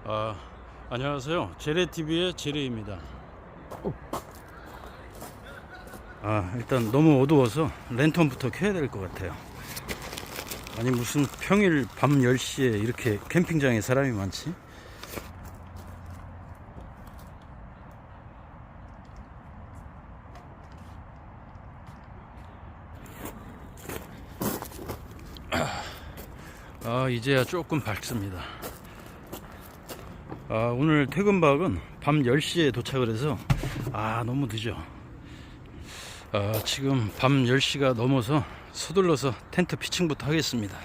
아, 안녕하세요. 제레TV의 제레입니다. 일단 너무 어두워서 랜턴부터 켜야 될 것 같아요. 아니, 무슨 평일 밤 10시에 이렇게 캠핑장에 사람이 많지? 이제야 조금 밝습니다. 오늘 퇴근박은 밤 10시에 도착을 해서 너무 늦어. 지금 밤 10시가 넘어서 서둘러서 텐트 피칭부터 하겠습니다.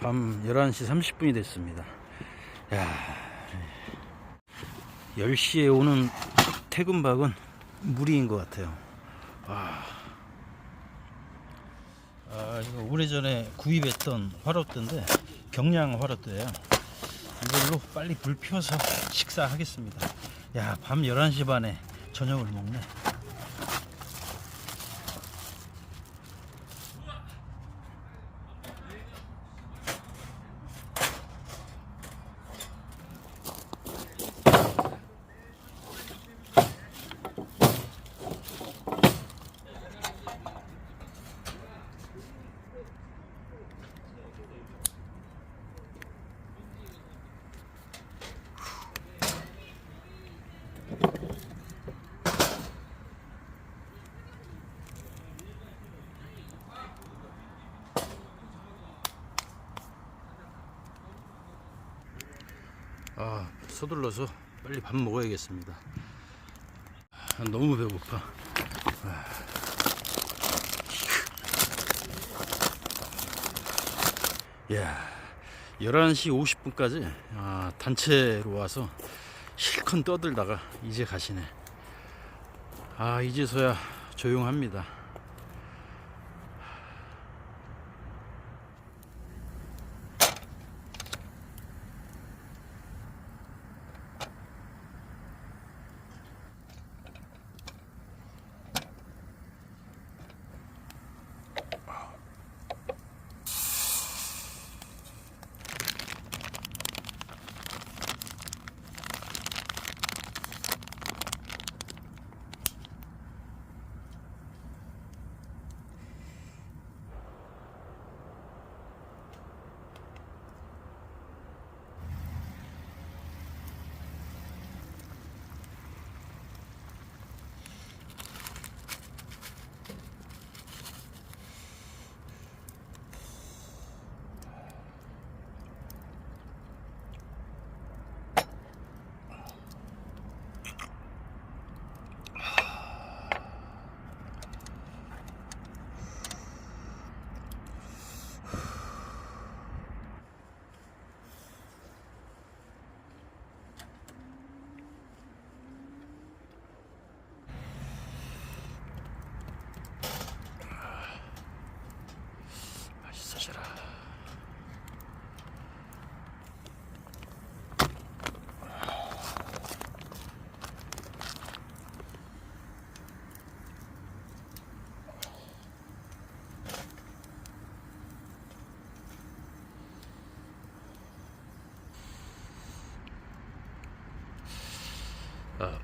밤 11시 30분이 됐습니다. 10시에 오는 퇴근박은 무리인 것 같아요. 이거 오래전에 구입했던 화롯대인데 경량 화롯대예요. 이걸로 빨리 불 피워서 식사하겠습니다. 밤 11시 반에 저녁을 먹네. 서둘러서 빨리 밥 먹어야겠습니다. 너무 배고파. 11시 50분까지 단체로 와서 실컷 떠들다가 이제 가시네. 이제서야 조용합니다.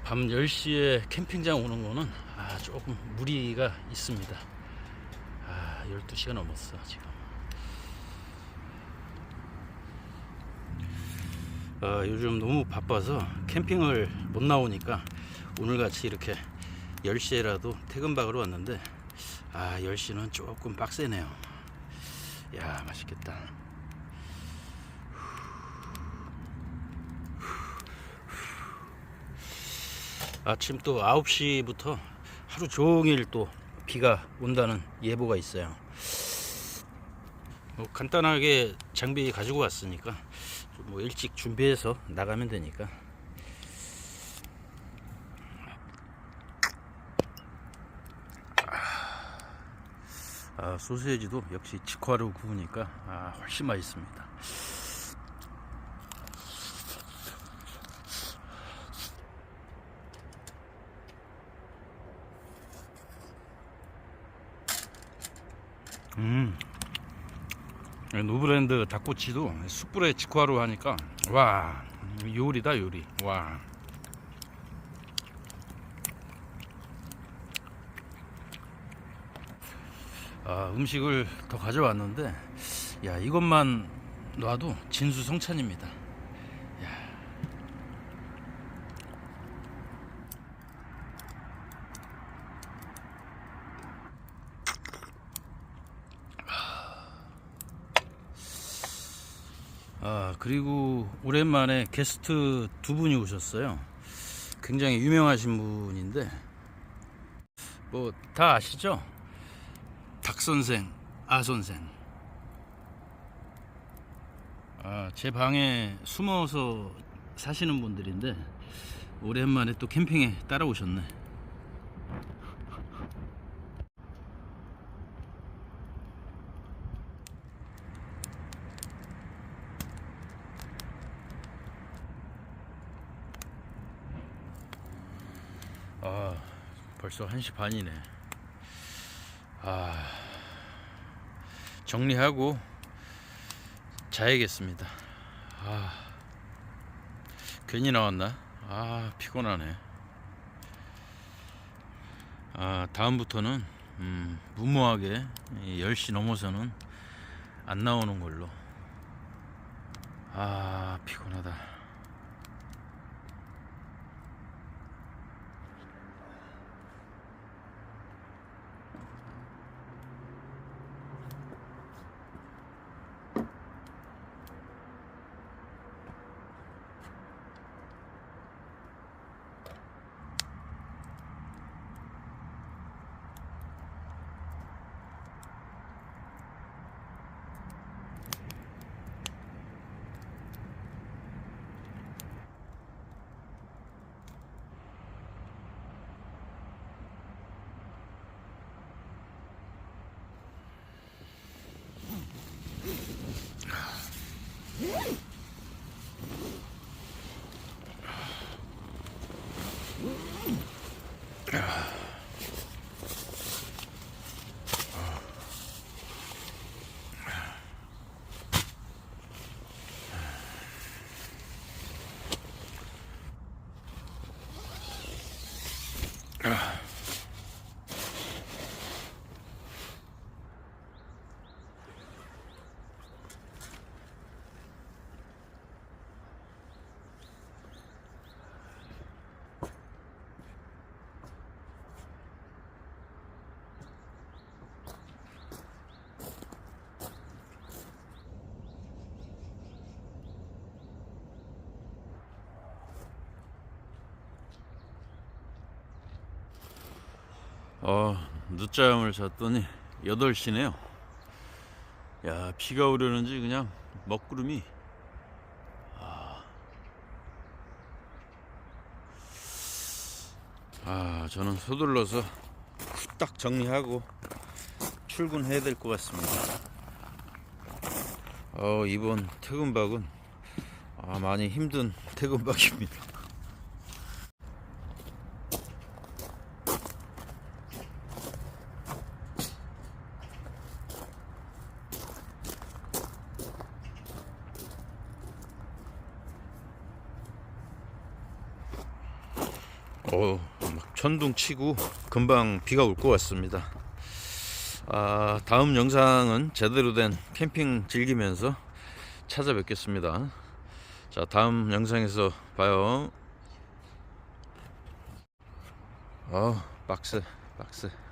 밤 10시에 캠핑장 오는 거는 조금 무리가 있습니다. 12시가 넘었어 지금. 요즘 너무 바빠서 캠핑을 못 나오니까 오늘같이 이렇게 10시에라도 퇴근박으로 왔는데 10시는 조금 빡세네요. 야, 맛있겠다. 아침 또 9시부터 하루 종일 또 비가 온다는 예보가 있어요. 뭐 간단하게 장비 가지고 왔으니까 뭐 일찍 준비해서 나가면 되니까. 소세지도 역시 직화로 구우니까 훨씬 맛있습니다. 노브랜드 닭꼬치도 숯불에 직화로 하니까 와, 요리다 요리. 와. 음식을 더 가져왔는데 야, 이것만 놔도 진수성찬입니다. 야. 그리고 오랜만에 게스트 두 분이 오셨어요. 굉장히 유명하신 분인데 뭐 다 아시죠? 닥선생, 아선생. 제 방에 숨어서 사시는 분들인데 오랜만에 또 캠핑에 따라오셨네. 벌써 1시 반이네. 정리하고 자야겠습니다. 괜히 나왔나? 피곤하네. 다음부터는 무모하게 10시 넘어서는 안 나오는 걸로. 피곤하다. 늦잠을 잤더니 8시네요. 야, 비가 오려는지 그냥 먹구름이. 저는 서둘러서 후딱 정리하고 출근해야 될 것 같습니다. 이번 퇴근박은 많이 힘든 퇴근박입니다. 막 천둥 치고 금방 비가 올 것 같습니다. 다음 영상은 제대로 된 캠핑 즐기면서 찾아뵙겠습니다. 자, 다음 영상에서 봐요. 빡세.